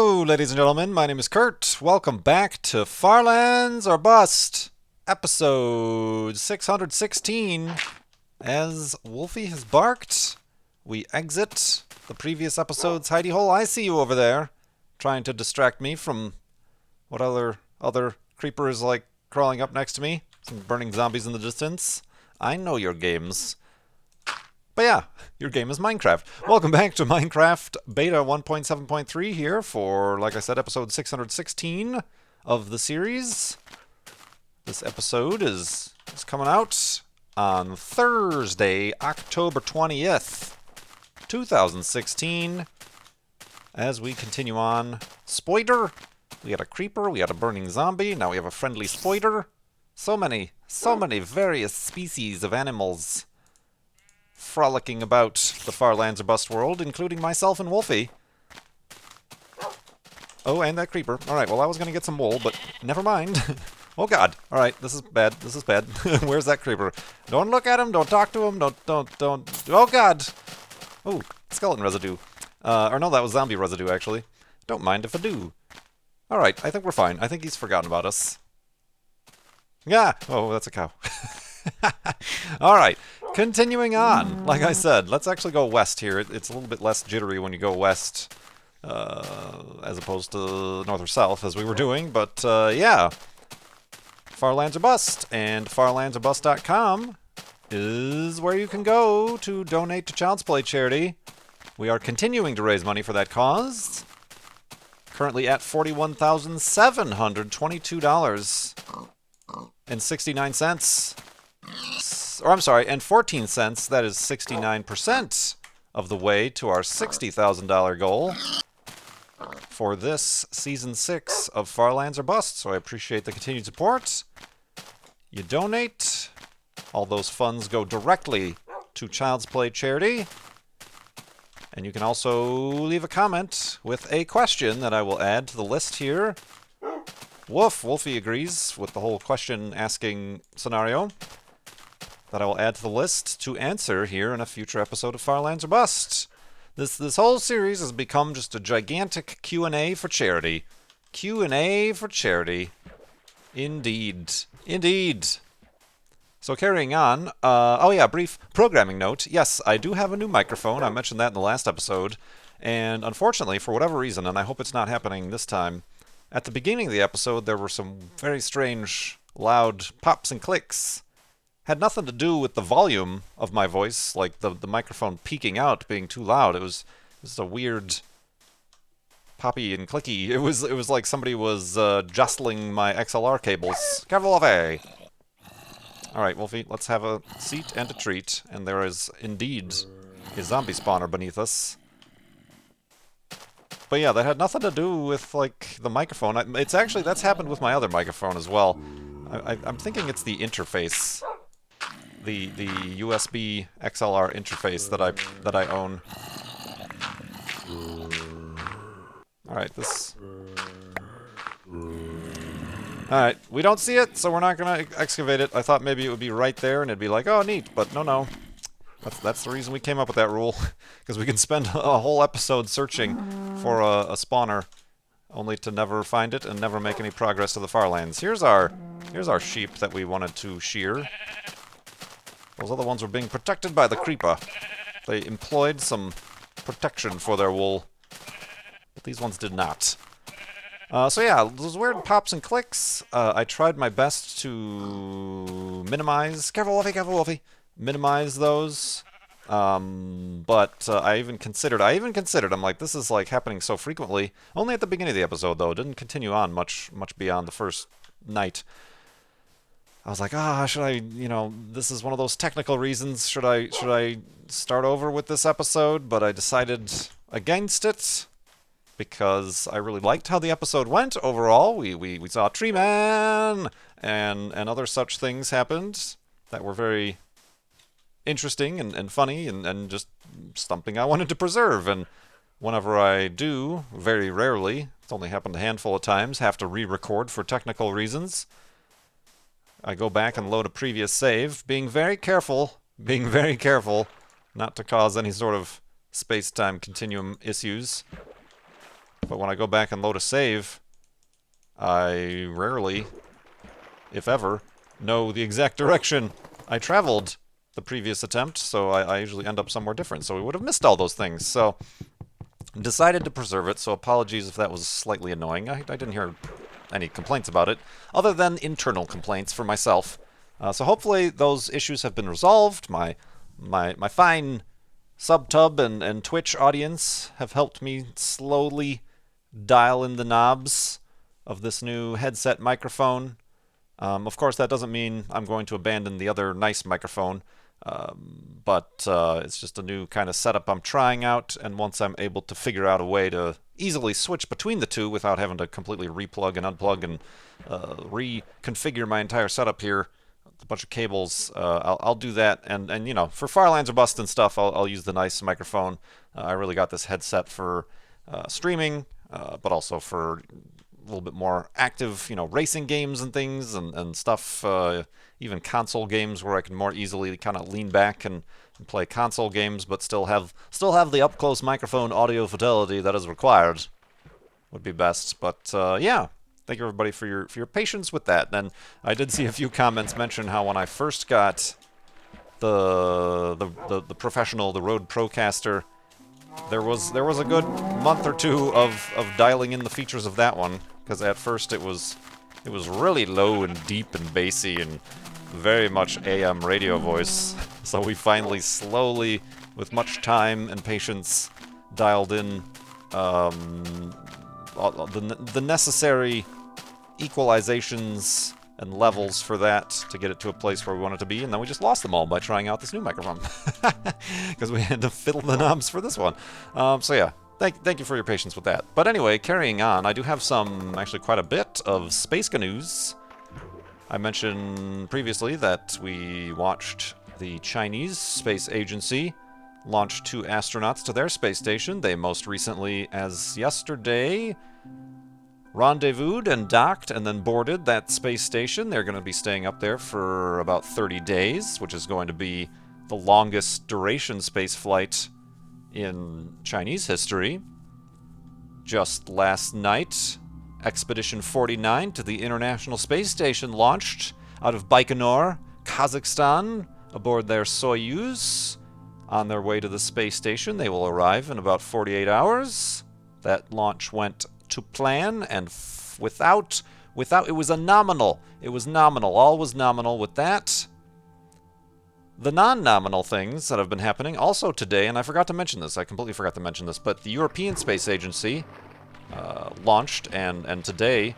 Hello, ladies and gentlemen. My name is Kurt. Welcome back to Farlands or Bust, episode 616. As Wolfie has barked, we exit the previous episode's hidey hole. I see you over there, trying to distract me from what other creepers like crawling up next to me. Some burning zombies in the distance. I know your games. But yeah, your game is Minecraft. Welcome back to Minecraft Beta 1.7.3 here for, like I said, episode 616 of the series. This episode is coming out on Thursday, October 20th, 2016. As we continue on, Spoiler. We had a creeper, we had a burning zombie, now we have a friendly spoiler. So many various species of animals frolicking about the Farlands or Bust world, including myself and Wolfie. Oh, and that creeper. Alright, well I was gonna get some wool, but never mind. Oh god. Alright, this is bad. This is bad. Where's that creeper? Don't look at him, don't talk to him, don't. Oh god! Oh, skeleton residue. Or no, that was zombie residue, actually. Don't mind if I do. Alright, I think we're fine. I think he's forgotten about us. Yeah! Oh, that's a cow. Alright, continuing on. Like I said, let's actually go west here. It's a little bit less jittery when you go west, as opposed to north or south, as we were doing. But, yeah. Farlands or Bust, and farlandsorbust.com is where you can go to donate to Child's Play charity. We are continuing to raise money for that cause. Currently at $41,722.69. Or I'm sorry, and 14 cents. That is 69% of the way to our $60,000 goal for this season 6 of Farlands or Bust. So I appreciate the continued support. You donate, all those funds go directly to Child's Play charity. And you can also leave a comment with a question that I will add to the list here. Wolfie agrees with the whole question asking scenario that I will add to the list to answer here in a future episode of Farlands or Bust. This whole series has become just a gigantic Q&A for charity. Q&A for charity. Indeed. Indeed. So carrying on, oh yeah, brief programming note. Yes, I do have a new microphone. I mentioned that in the last episode. And unfortunately, for whatever reason, and I hope it's not happening this time, at the beginning of the episode there were some very strange, loud pops and clicks. Had nothing to do with the volume of my voice, like the microphone peaking out, being too loud. It was a weird poppy and clicky. It was like somebody was jostling my XLR cables. Careful away! Alright, Wolfie, let's have a seat and a treat. And there is indeed a zombie spawner beneath us. But yeah, that had nothing to do with, like, the microphone. It's actually, that's happened with my other microphone as well. I'm thinking it's the interface. The USB XLR interface that I own. Alright, this... Alright, we don't see it, so we're not gonna excavate it. I thought maybe it would be right there and it'd be like, oh neat, but no. That's the reason we came up with that rule. Because we can spend a whole episode searching for a spawner, only to never find it and never make any progress to the Farlands. Here's our sheep that we wanted to shear. Those other ones were being protected by the creeper. They employed some protection for their wool, but these ones did not. So yeah, those weird pops and clicks, I tried my best to minimize... Careful, Wolfie! Minimize those. But I even considered, I'm like, this is like happening so frequently. Only at the beginning of the episode, though. It didn't continue on much beyond the first night. I was like, should I, this is one of those technical reasons. Should I start over with this episode? But I decided against it because I really liked how the episode went overall. We saw Tree Man and other such things happened that were very interesting and funny and just something I wanted to preserve. And whenever I do, very rarely, it's only happened a handful of times, have to re-record for technical reasons, I go back and load a previous save, being very careful not to cause any sort of space-time continuum issues. but when I go back and load a save, I rarely, if ever, know the exact direction I traveled the previous attempt, so I usually end up somewhere different, so we would have missed all those things. So decided to preserve it, so apologies if that was slightly annoying. I didn't hear any complaints about it, other than internal complaints for myself. So hopefully those issues have been resolved. My fine SubTub and Twitch audience have helped me slowly dial in the knobs of this new headset microphone. Of course, that doesn't mean I'm going to abandon the other nice microphone, but it's just a new kind of setup I'm trying out, and once I'm able to figure out a way to easily switch between the two without having to completely replug and unplug and reconfigure my entire setup here, a bunch of cables, I'll do that, and you know, for fire lines or bust and stuff, I'll use the nice microphone. I really got this headset for streaming, but also for a little bit more active, you know, racing games and things and stuff, even console games where I can more easily kind of lean back and play console games, but still have the up close microphone audio fidelity that is required. Would be best, but yeah. Thank you everybody for your patience with that. And I did see a few comments mention how when I first got the professional, the Rode Procaster, there was a good month or two of dialing in the features of that one, because at first it was really low and deep and bassy and very much AM radio voice. So we finally slowly, with much time and patience, dialed in the necessary equalizations and levels for that to get it to a place where we want it to be, and then we just lost them all by trying out this new microphone because we had to fiddle the knobs for this one. So yeah, thank you for your patience with that. But anyway, carrying on, I do have actually quite a bit of Space Gnus. I mentioned previously that we watched the Chinese Space Agency launch 2 astronauts to their space station. They most recently, as yesterday, rendezvoused and docked and then boarded that space station. They're going to be staying up there for about 30 days, which is going to be the longest duration space flight in Chinese history. Just last night, Expedition 49 to the International Space Station launched out of Baikonur, Kazakhstan, aboard their Soyuz. On their way to the space station, they will arrive in about 48 hours. That launch went to plan, and without it was nominal. All was nominal with that. The non-nominal things that have been happening also today, and I forgot to mention this, I completely forgot to mention this, but the European Space Agency launched and today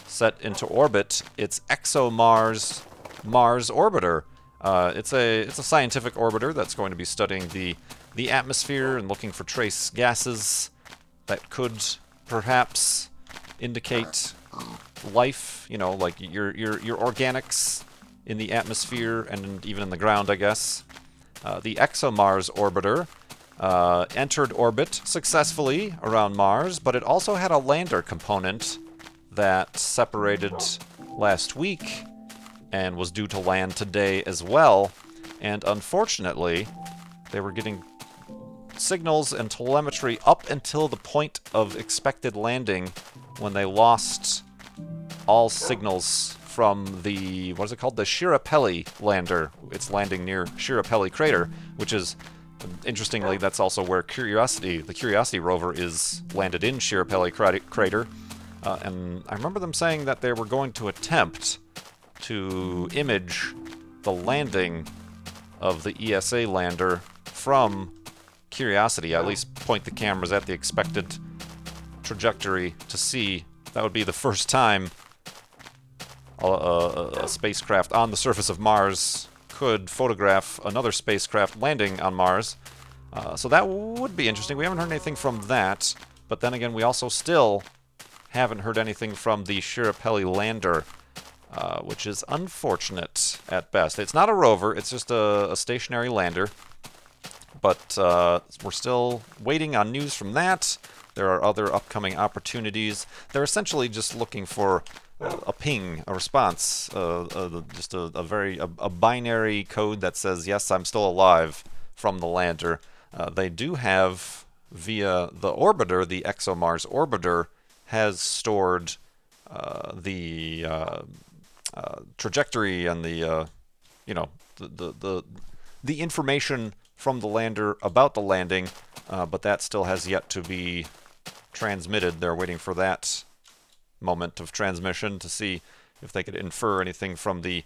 set into orbit its ExoMars Mars orbiter. It's a scientific orbiter that's going to be studying the atmosphere and looking for trace gases that could perhaps indicate life, you know, like your organics in the atmosphere and even in the ground, I guess. The ExoMars orbiter entered orbit successfully around Mars, but it also had a lander component that separated last week and was due to land today as well. And unfortunately, they were getting signals and telemetry up until the point of expected landing when they lost all signals from the, what is it called? The Shirapeli lander. It's landing near Shirapeli crater, which is, interestingly, that's also where the Curiosity rover is landed in Shirapeli crater. And I remember them saying that they were going to attempt to image the landing of the ESA lander from Curiosity, at least point the cameras at the expected trajectory to see. That would be the first time a spacecraft on the surface of Mars could photograph another spacecraft landing on Mars. So that would be interesting. We haven't heard anything from that, but then again, we also still haven't heard anything from the Shirapeli lander, which is unfortunate at best. It's not a rover, it's just a stationary lander. But we're still waiting on news from that. There are other upcoming opportunities. They're essentially just looking for a ping, a response, just a binary code that says, yes, I'm still alive from the lander. They do have via the orbiter, the ExoMars orbiter, has stored the trajectory and the the information from the lander about the landing, but that still has yet to be transmitted. They're waiting for that moment of transmission to see if they could infer anything from the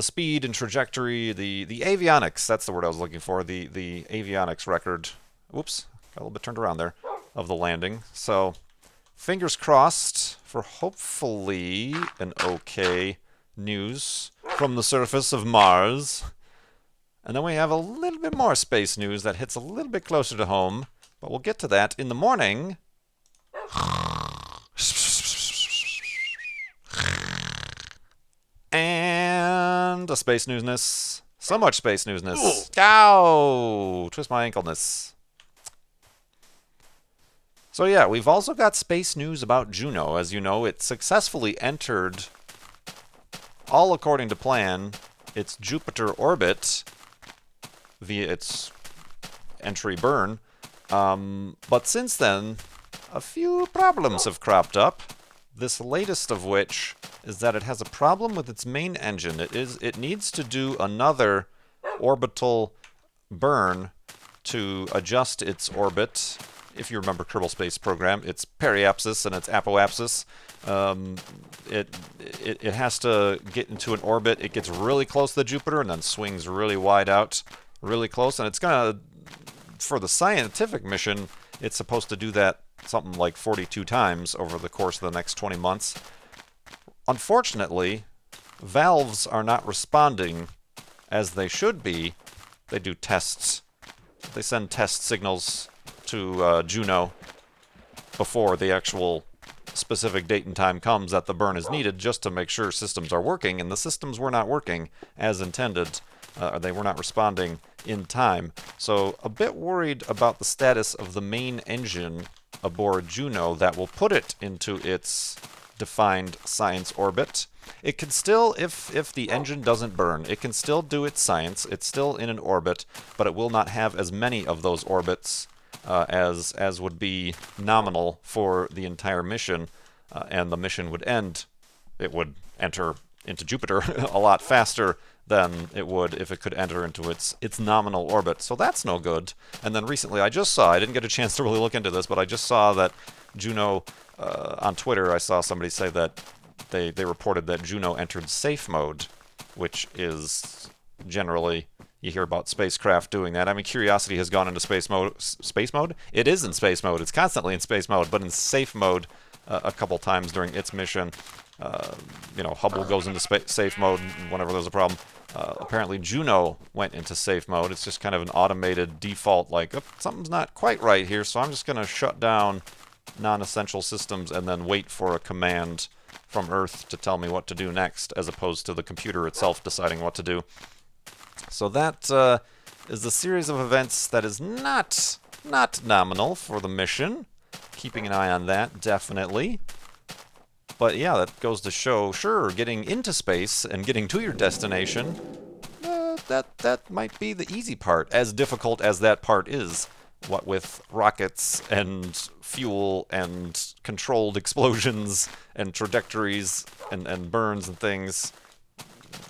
speed and trajectory, the avionics. That's the word I was looking for. The avionics record. Whoops, got a little bit turned around there, of the landing. So fingers crossed for hopefully an okay news from the surface of Mars. And then we have a little bit more space news that hits a little bit closer to home, but we'll get to that in the morning. And a space newsness. So much space newsness. Ow! Twist my ankleness. So yeah, we've also got space news about Juno. As you know, it successfully entered, all according to plan, its Jupiter orbit via its entry burn. But since then, a few problems have cropped up. This latest of which is that it has a problem with its main engine. It needs to do another orbital burn to adjust its orbit. If you remember Kerbal Space Program, it's periapsis and it's apoapsis. It has to get into an orbit. It gets really close to Jupiter and then swings really wide out, really close. And it's gonna, for the scientific mission, it's supposed to do that something like 42 times over the course of the next 20 months. Unfortunately, valves are not responding as they should be. They do tests. They send test signals to Juno before the actual specific date and time comes that the burn is needed, just to make sure systems are working, and the systems were not working as intended. They were not responding in time. So a bit worried about the status of the main engine aboard Juno that will put it into its defined science orbit. It can still, if the engine doesn't burn, it can still do its science. It's still in an orbit, but it will not have as many of those orbits as would be nominal for the entire mission, and the mission would end. It would enter into Jupiter a lot faster than it would if it could enter into its nominal orbit. So that's no good. And then recently I didn't get a chance to really look into this, but I just saw that Juno, on Twitter, I saw somebody say that they reported that Juno entered safe mode, which is generally, you hear about spacecraft doing that. I mean, Curiosity has gone into space mode. Space mode? It is in space mode. It's constantly in space mode, but in safe mode a couple times during its mission. Hubble goes into safe mode whenever there's a problem. Apparently Juno went into safe mode. It's just kind of an automated default, like, oh, something's not quite right here, so I'm just going to shut down non-essential systems and then wait for a command from Earth to tell me what to do next, as opposed to the computer itself deciding what to do. So that is a series of events that is not nominal for the mission. Keeping an eye on that, definitely. But yeah, that goes to show, sure, getting into space and getting to your destination, that might be the easy part, as difficult as that part is. What with rockets and fuel and controlled explosions and trajectories and burns and things.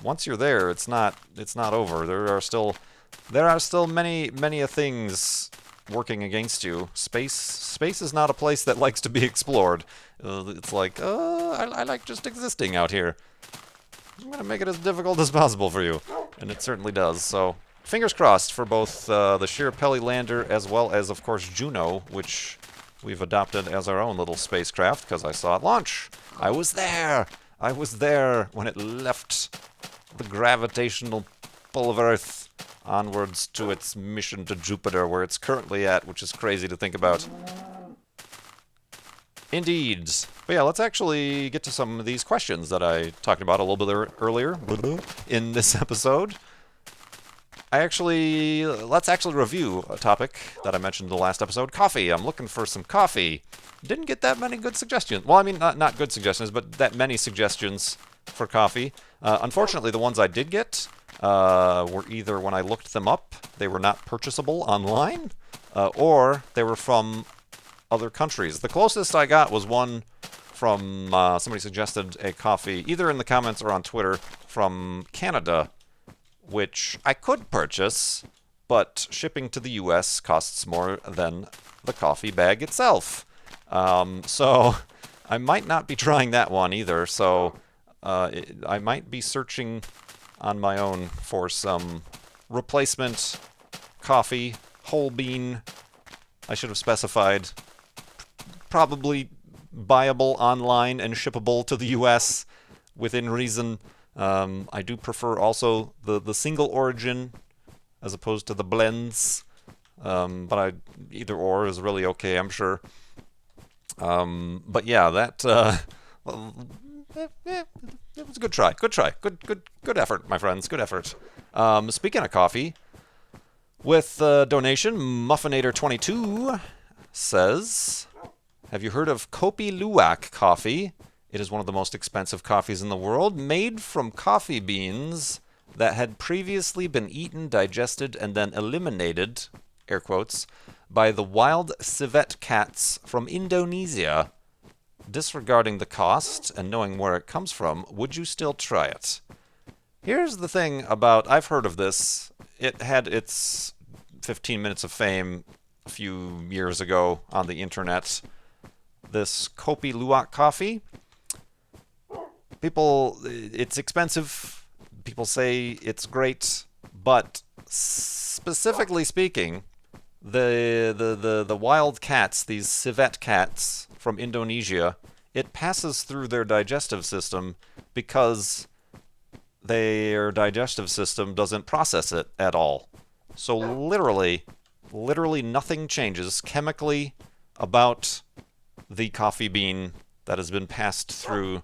Once you're there, it's not over. There are still many things working against you. Space is not a place that likes to be explored. It's like, I like just existing out here. I'm going to make it as difficult as possible for you. And it certainly does. So, fingers crossed for both the Shirapeli lander as well as, of course, Juno, which we've adopted as our own little spacecraft because I saw it launch. I was there when it left the gravitational pull of Earth onwards to its mission to Jupiter, where it's currently at, which is crazy to think about. Indeed. But yeah, let's actually get to some of these questions that I talked about a little bit earlier in this episode. Let's actually review a topic that I mentioned in the last episode, coffee. I'm looking for some coffee. Didn't get that many good suggestions. Well, I mean, not good suggestions, but that many suggestions for coffee. Unfortunately, the ones I did get were either, when I looked them up, they were not purchasable online, or they were from other countries. The closest I got was one from, somebody suggested a coffee, either in the comments or on Twitter, from Canada, which I could purchase, but shipping to the US costs more than the coffee bag itself. So I might not be trying that one either, so I might be searching on my own for some replacement coffee, whole bean. I should have specified probably buyable online and shippable to the US within reason. I do prefer also the single origin as opposed to the blends, but either or is really okay, I'm sure. But yeah, that it was a good try. Good effort, my friends. Good effort. Speaking of coffee, with donation, Muffinator22 says, have you heard of Kopi Luwak coffee? It is one of the most expensive coffees in the world, made from coffee beans that had previously been eaten, digested, and then eliminated, air quotes, by the wild civet cats from Indonesia. Disregarding the cost and knowing where it comes from, would you still try it? Here's the thing about, I've heard of this. It had its 15 minutes of fame a few years ago on the internet. This Kopi Luwak coffee. It's expensive. People say it's great, but specifically speaking, the wild cats, these civet cats from Indonesia, it passes through their digestive system because their digestive system doesn't process it at all. So literally nothing changes chemically about the coffee bean that has been passed through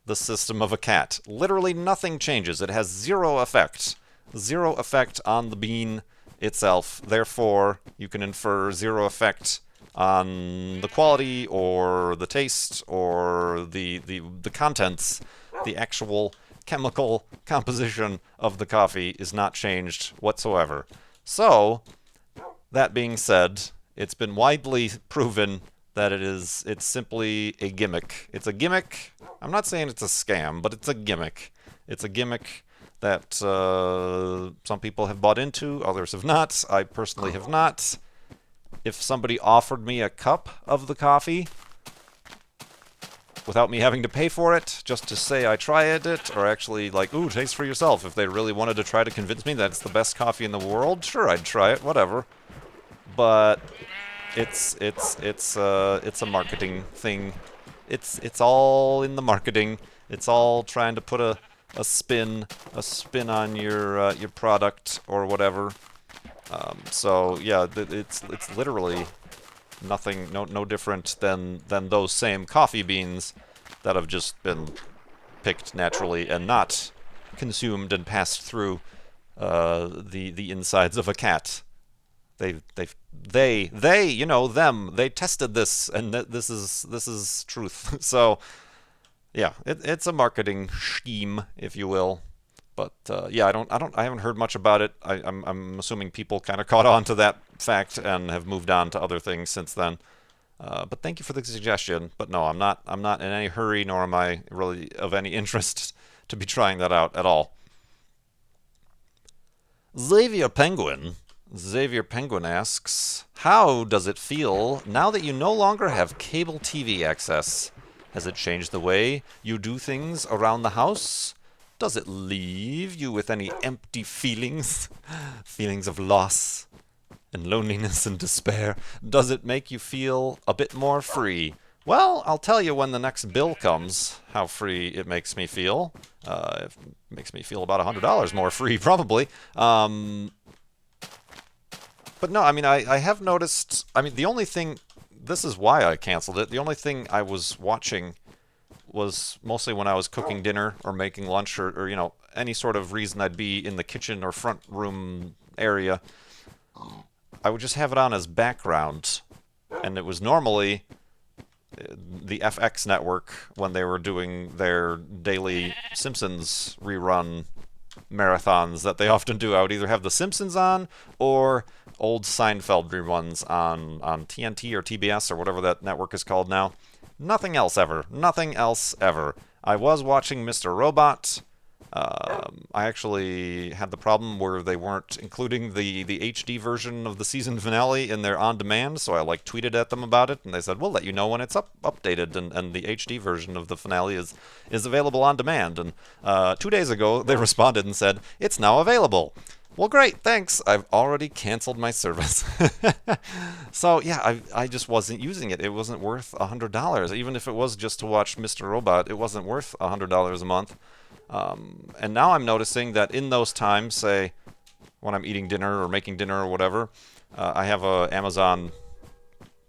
the system of a cat. Literally nothing changes. It has zero effect. Zero effect on the bean itself. Therefore, you can infer zero effect on the quality or the taste or the contents. The actual chemical composition of the coffee is not changed whatsoever. So, that being said, it's been widely proven that it's simply a gimmick. It's a gimmick. I'm not saying it's a scam, but it's a gimmick. It's a gimmick that some people have bought into, others have not. I personally have not. If somebody offered me a cup of the coffee without me having to pay for it, just to say I tried it, or actually like, ooh, taste for yourself, if they really wanted to try to convince me that it's the best coffee in the world, sure, I'd try it, whatever. But it's a marketing thing. It's all in the marketing. It's all trying to put a spin on your product or whatever. So yeah, it's literally nothing, no different than those same coffee beans that have just been picked naturally and not consumed and passed through the insides of a cat. They, you know, them, they tested this, and this is truth. So, yeah, it's a marketing scheme, if you will. But yeah, I haven't heard much about it. I'm assuming people kind of caught on to that fact and have moved on to other things since then. But thank you for the suggestion. But no, I'm not in any hurry, nor am I really of any interest to be trying that out at all. Xavier Penguin asks, how does it feel now that you no longer have cable TV access? Has it changed the way you do things around the house? Does it leave you with any empty feelings? Feelings of loss and loneliness and despair? Does it make you feel a bit more free? Well, I'll tell you when the next bill comes how free it makes me feel. It makes me feel about $100 more free, probably. But no, I mean, I have noticed, I mean, the only thing, this is why I canceled it, the only thing I was watching was mostly when I was cooking dinner or making lunch or you know, any sort of reason I'd be in the kitchen or front room area. I would just have it on as background. And it was normally the FX network when they were doing their daily Simpsons rerun marathons that they often do. I would either have The Simpsons on or old Seinfeld reruns on TNT or TBS or whatever that network is called now. Nothing else ever. Nothing else ever. I was watching Mr. Robot. I actually had the problem where they weren't including the HD version of the season finale in their on-demand, so I tweeted at them about it, and they said, we'll let you know when it's updated, and the HD version of the finale is available on demand. And 2 days ago, they responded and said, it's now available. Well, great, thanks. I've already canceled my service. So, yeah, I just wasn't using it. It wasn't worth $100. Even if it was just to watch Mr. Robot, it wasn't worth $100 a month. And now I'm noticing that in those times, say, when I'm eating dinner or making dinner or whatever, I have a Amazon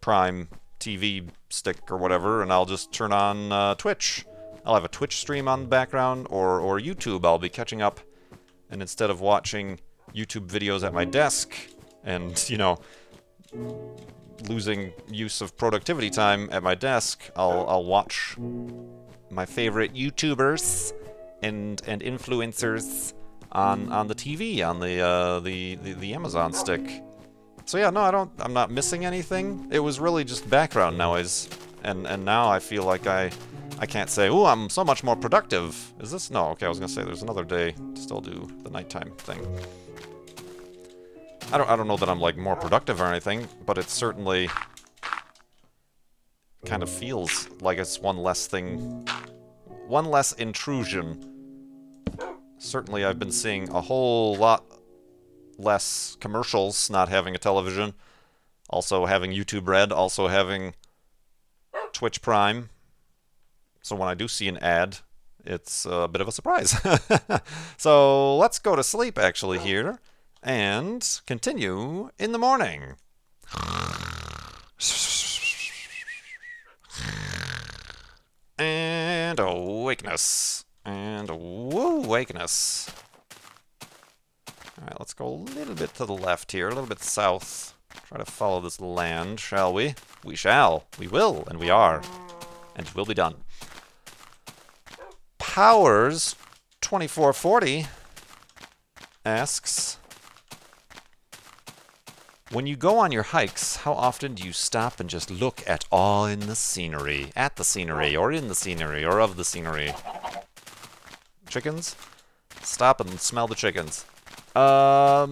Prime TV stick or whatever, and I'll just turn on Twitch. I'll have a Twitch stream on the background, or YouTube. I'll be catching up, and instead of watching YouTube videos at my desk and, losing use of productivity time at my desk, I'll watch my favorite YouTubers and influencers on the TV, on the Amazon stick. So yeah, no, I'm not missing anything. It was really just background noise, and now I feel like I can't say, ooh, I'm so much more productive. Is this? No, okay, I was gonna say there's another day to still do the nighttime thing. I don't know that I'm more productive or anything, but it certainly kind of feels like it's one less thing, one less intrusion. Certainly I've been seeing a whole lot less commercials not having a television, also having YouTube Red, also having Twitch Prime. So when I do see an ad, it's a bit of a surprise. So let's go to sleep actually here and continue in the morning. And awakeness. And awakeness. Alright, let's go a little bit to the left here, a little bit south. Try to follow this land, shall we? We shall. We will, and we are. And it will be done. Powers 2440 asks, when you go on your hikes, how often do you stop and just look at all in the scenery? At the scenery, or in the scenery, or of the scenery? Chickens? Stop and smell the chickens. Often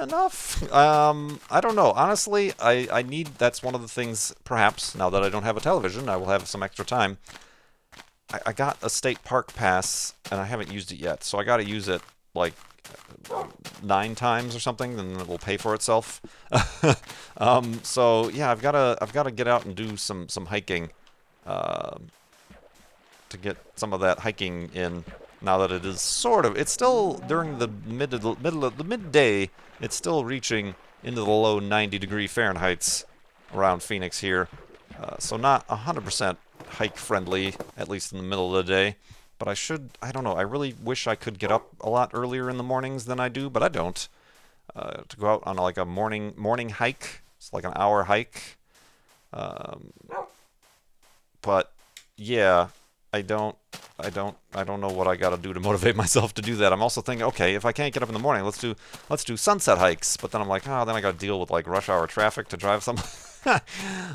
enough? I don't know. Honestly, I need, that's one of the things, perhaps, now that I don't have a television, I will have some extra time. I got a state park pass, and I haven't used it yet, so I gotta use it, 9 times or something, then it will pay for itself. So yeah, I've gotta get out and do some hiking, to get some of that hiking in. Now that it is it's still during the middle of the midday, it's still reaching into the low 90-degree Fahrenheits around Phoenix here. So not 100% hike friendly, at least in the middle of the day. But I don't know, I really wish I could get up a lot earlier in the mornings than I do, but I don't. To go out on a morning hike, it's like an hour hike. But yeah, I don't know what I gotta do to motivate myself to do that. I'm also thinking, okay, if I can't get up in the morning, let's do sunset hikes. But then I'm like, oh, then I gotta deal with rush hour traffic to drive some.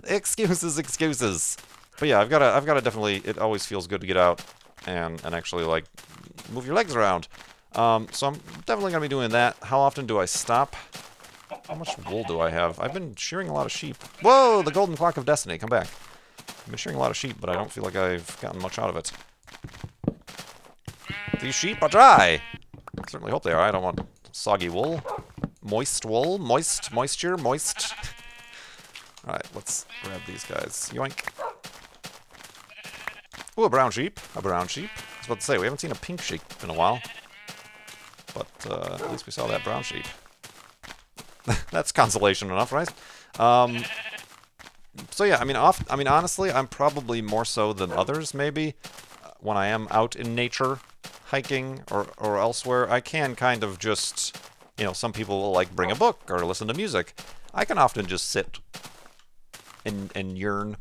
Excuses. But yeah, I've gotta definitely. It always feels good to get out and actually move your legs around. So I'm definitely gonna be doing that. How often do I stop? How much wool do I have? I've been shearing a lot of sheep. Whoa, the golden clock of destiny, come back. I've been shearing a lot of sheep, but I don't feel like I've gotten much out of it. These sheep are dry. I certainly hope they are. I don't want soggy wool. Moist wool. Moisture. Alright, let's grab these guys. Yoink. Ooh, a brown sheep. I was about to say, we haven't seen a pink sheep in a while. But at least we saw that brown sheep. That's consolation enough, right? So yeah, I mean, honestly, I'm probably more so than others, maybe. When I am out in nature, hiking, or elsewhere, I can kind of just, some people will bring a book or listen to music. I can often just sit and yearn.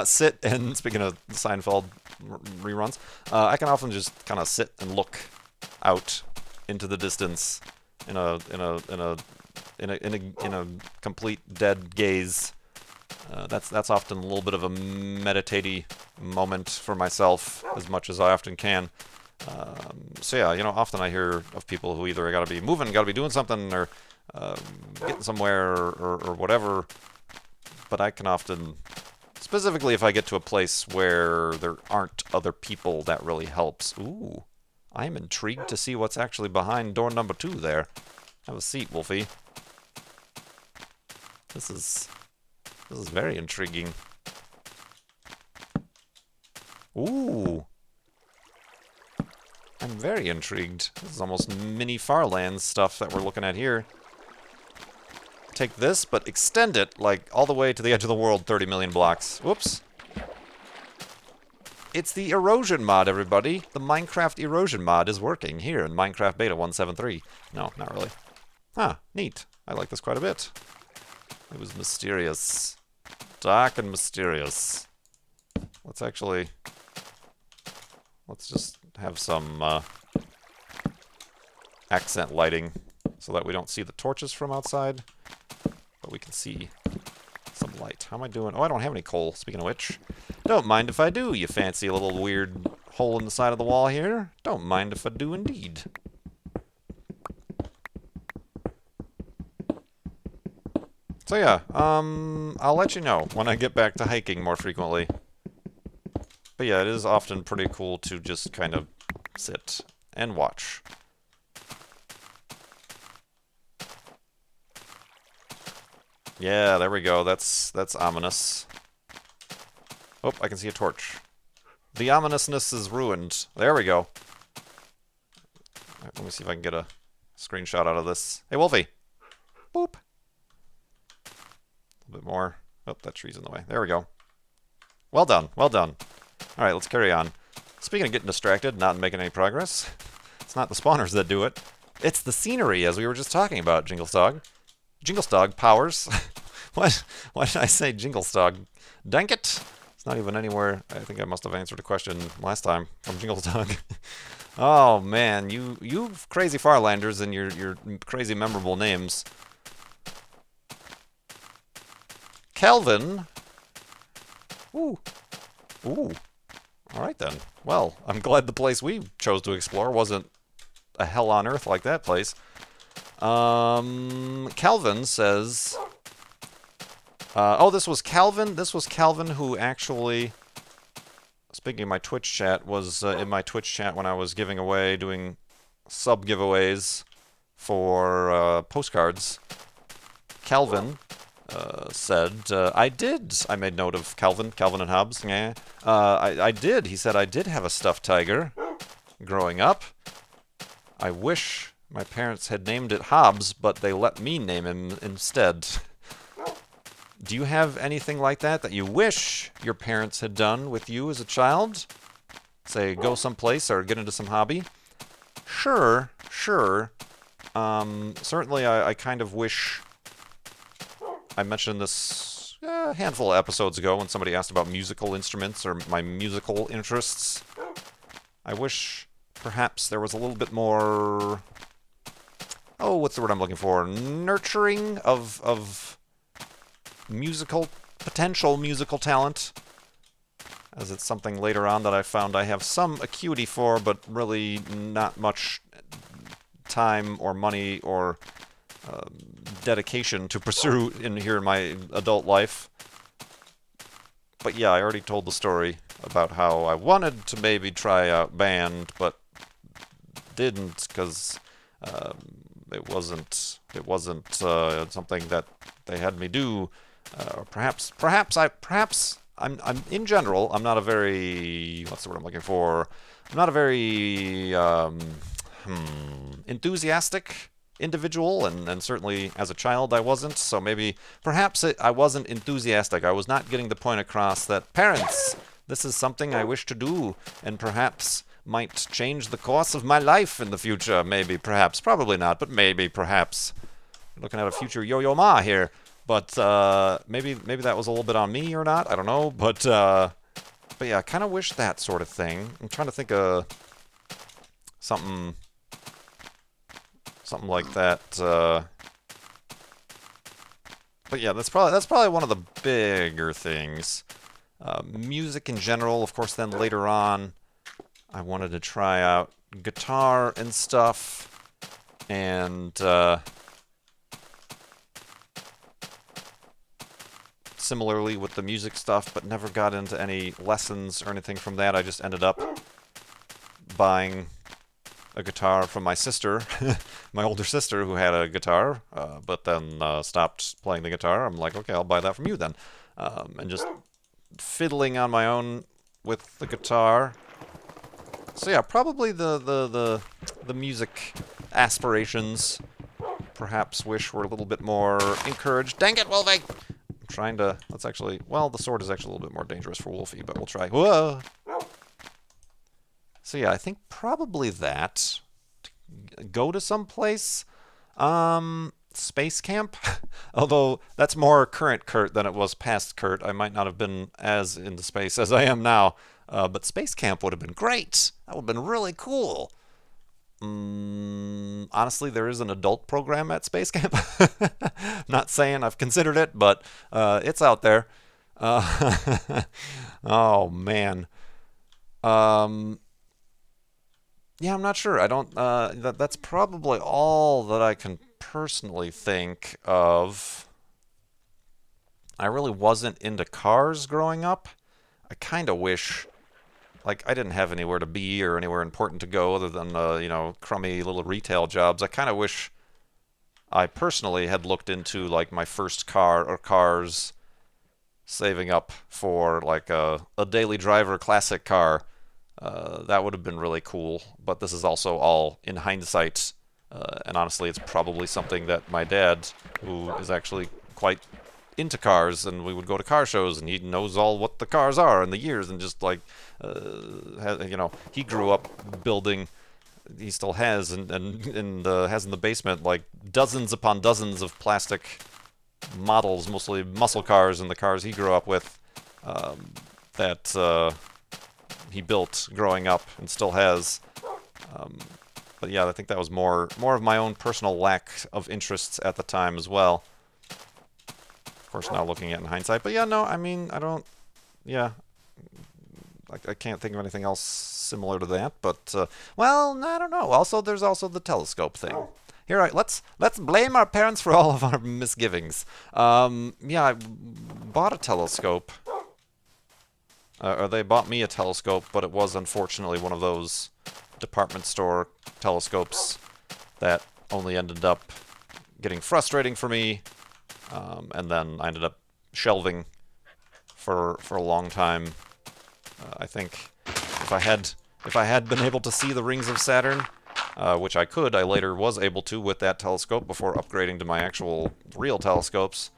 Sit and, speaking of Seinfeld, reruns, I can often just kind of sit and look out into the distance in a complete dead gaze. That's often a little bit of a meditative moment for myself, as much as I often can. So yeah, you know, often I hear of people who either gotta be moving, gotta be doing something, or getting somewhere, or whatever. But I can often, specifically if I get to a place where there aren't other people, that really helps. Ooh, I'm intrigued to see what's actually behind door number 2 there. Have a seat, Wolfie. This is very intriguing. Ooh. I'm very intrigued. This is almost mini Farlands stuff that we're looking at here. Take this, but extend it, like, all the way to the edge of the world, 30 million blocks. Whoops. It's the erosion mod, everybody. The Minecraft erosion mod is working here in Minecraft Beta 1.7.3. No, not really. Huh, neat. I like this quite a bit. It was mysterious. Dark and mysterious. Let's just have some accent lighting so that we don't see the torches from outside, but we can see some light. How am I doing? Oh, I don't have any coal, speaking of which. Don't mind if I do, you fancy little weird hole in the side of the wall here. Don't mind if I do indeed. So yeah, I'll let you know when I get back to hiking more frequently. But yeah, it is often pretty cool to just kind of sit and watch. Yeah, there we go. That's ominous. Oh, I can see a torch. The ominousness is ruined. There we go. Right, let me see if I can get a screenshot out of this. Hey, Wolfie. Boop. A little bit more. Oh, that tree's in the way. There we go. Well done. Well done. All right, let's carry on. Speaking of getting distracted, not making any progress, it's not the spawners that do it. It's the scenery, as we were just talking about, Jinglestog. Jinglestog powers. What? Why did I say Jinglestog? Dang it! It's not even anywhere. I think I must have answered a question last time from Jinglestog. Oh man, you crazy Farlanders and your crazy memorable names. Kelvin. Ooh. Ooh. Alright then. Well, I'm glad the place we chose to explore wasn't a hell on earth like that place. Calvin says... oh, this was Calvin? This was Calvin who actually... Speaking of my Twitch chat, was in my Twitch chat when I was giving away, doing sub-giveaways for postcards. Calvin... said, I did. I made note of Calvin and Hobbes. Yeah. I did. He said, I did have a stuffed tiger growing up. I wish my parents had named it Hobbes, but they let me name him instead. Do you have anything like that you wish your parents had done with you as a child? Say, go someplace or get into some hobby? Sure. Certainly I kind of wish... I mentioned this a handful of episodes ago when somebody asked about musical instruments or my musical interests. I wish perhaps there was a little bit more... Oh, what's the word I'm looking for? Nurturing of potential musical talent. As it's something later on that I found I have some acuity for, but really not much time or money or... dedication to pursue in my adult life. But yeah, I already told the story about how I wanted to maybe try out band, but didn't because it wasn't something that they had me do. Perhaps I'm in general I'm not a very what's the word I'm looking for? I'm not a very enthusiastic individual, and certainly as a child I wasn't, so maybe, perhaps I wasn't enthusiastic. I was not getting the point across that, parents, this is something I wish to do, and perhaps might change the course of my life in the future. Maybe, perhaps, probably not, but maybe, perhaps. Looking at a future Yo-Yo Ma here, but maybe that was a little bit on me or not, I don't know, but But yeah, I kind of wish that sort of thing. I'm trying to think of something like that. But yeah, that's probably one of the bigger things. Music in general, of course. Then later on, I wanted to try out guitar and stuff, and similarly with the music stuff, but never got into any lessons or anything from that. I just ended up buying a guitar from my sister, my older sister, who had a guitar, but then stopped playing the guitar. I'm like, okay, I'll buy that from you then. And just fiddling on my own with the guitar. So yeah, probably the music aspirations, perhaps wish were a little bit more encouraged. Dang it, Wolfie! I'm trying to, let's actually, well, the sword is actually a little bit more dangerous for Wolfie, but we'll try. Whoa! So yeah, I think probably that. Go to some place. Space camp? Although that's more current Kurt than it was past Kurt. I might not have been as into space as I am now. But space camp would have been great. That would have been really cool. Honestly, there is an adult program at space camp. Not saying I've considered it, but it's out there. Oh, man. Yeah, I'm not sure. I don't. That's probably all that I can personally think of. I really wasn't into cars growing up. I kind of wish, like, I didn't have anywhere to be or anywhere important to go other than, crummy little retail jobs. I kind of wish I personally had looked into, like, my first car or cars, saving up for, like, a daily driver classic car. That would have been really cool, but this is also all in hindsight, and honestly, it's probably something that my dad, who is actually quite into cars, and we would go to car shows, and he knows all what the cars are and the years, and just like, he grew up building, he still has, and has in the basement, like, dozens upon dozens of plastic models, mostly muscle cars, and the cars he grew up with, that he built growing up and still has. But yeah, I think that was more of my own personal lack of interests at the time as well. Of course, now looking at it in hindsight. But yeah, no, I mean, I don't, yeah, I can't think of anything else similar to that. But, well, I don't know. Also, there's also the telescope thing. Here, let's blame our parents for all of our misgivings. Yeah, I bought a telescope. Or they bought me a telescope, but it was unfortunately one of those department store telescopes that only ended up getting frustrating for me, and then I ended up shelving for a long time. I think if I had been able to see the rings of Saturn, which I later was able to with that telescope before upgrading to my actual real telescopes,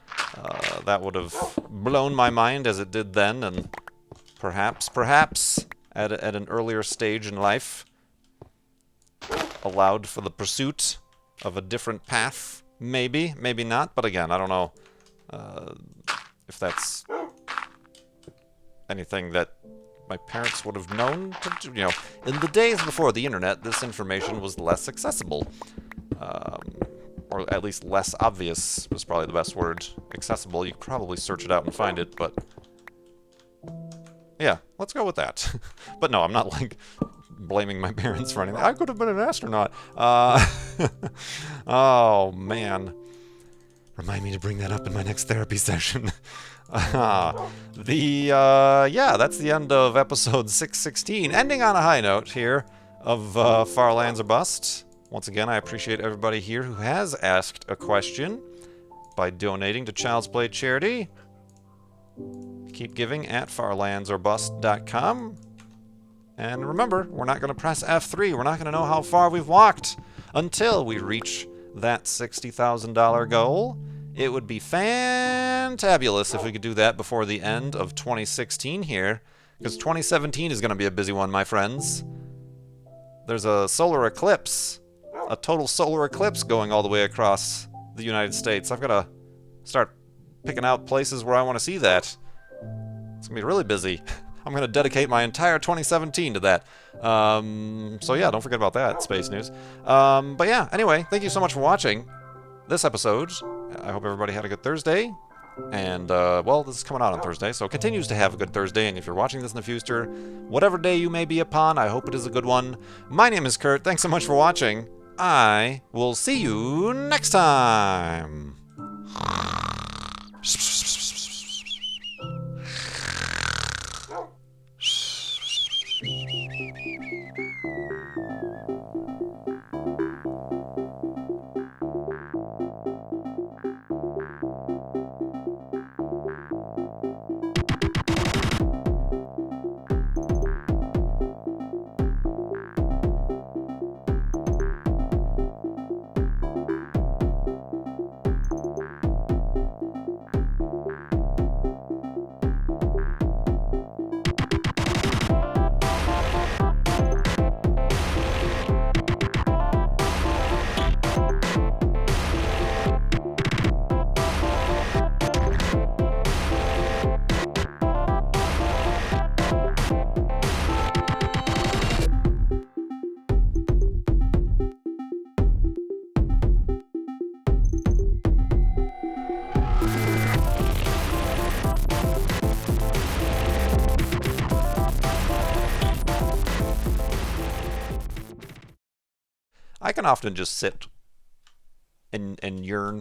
that would have blown my mind as it did then, and perhaps, at an earlier stage in life, allowed for the pursuit of a different path. Maybe not. But again, I don't know if that's anything that my parents would have known to do. In the days before the internet, this information was less accessible. Or at least less obvious was probably the best word. Accessible, you could probably search it out and find it, but yeah, let's go with that. But no, I'm not, like, blaming my parents for anything. I could have been an astronaut. Oh, man. Remind me to bring that up in my next therapy session. Yeah, that's the end of episode 616. Ending on a high note here of Far Lands or Bust. Once again, I appreciate everybody here who has asked a question by donating to Child's Play Charity. Keep giving at farlandsorbust.com. And remember, we're not going to press F3. We're not going to know how far we've walked until we reach that $60,000 goal. It would be fantabulous if we could do that before the end of 2016 here, because 2017 is going to be a busy one, my friends. There's a solar eclipse, a total solar eclipse going all the way across the United States. I've got to start picking out places where I want to see that. It's going to be really busy. I'm going to dedicate my entire 2017 to that. So yeah, don't forget about that, Space Gnus. But yeah, anyway, thank you so much for watching this episode. I hope everybody had a good Thursday. And, well, this is coming out on Thursday, so continues to have a good Thursday. And if you're watching this in the future, whatever day you may be upon, I hope it is a good one. My name is Kurt. Thanks so much for watching. I will see you next time. I can often just sit and yearn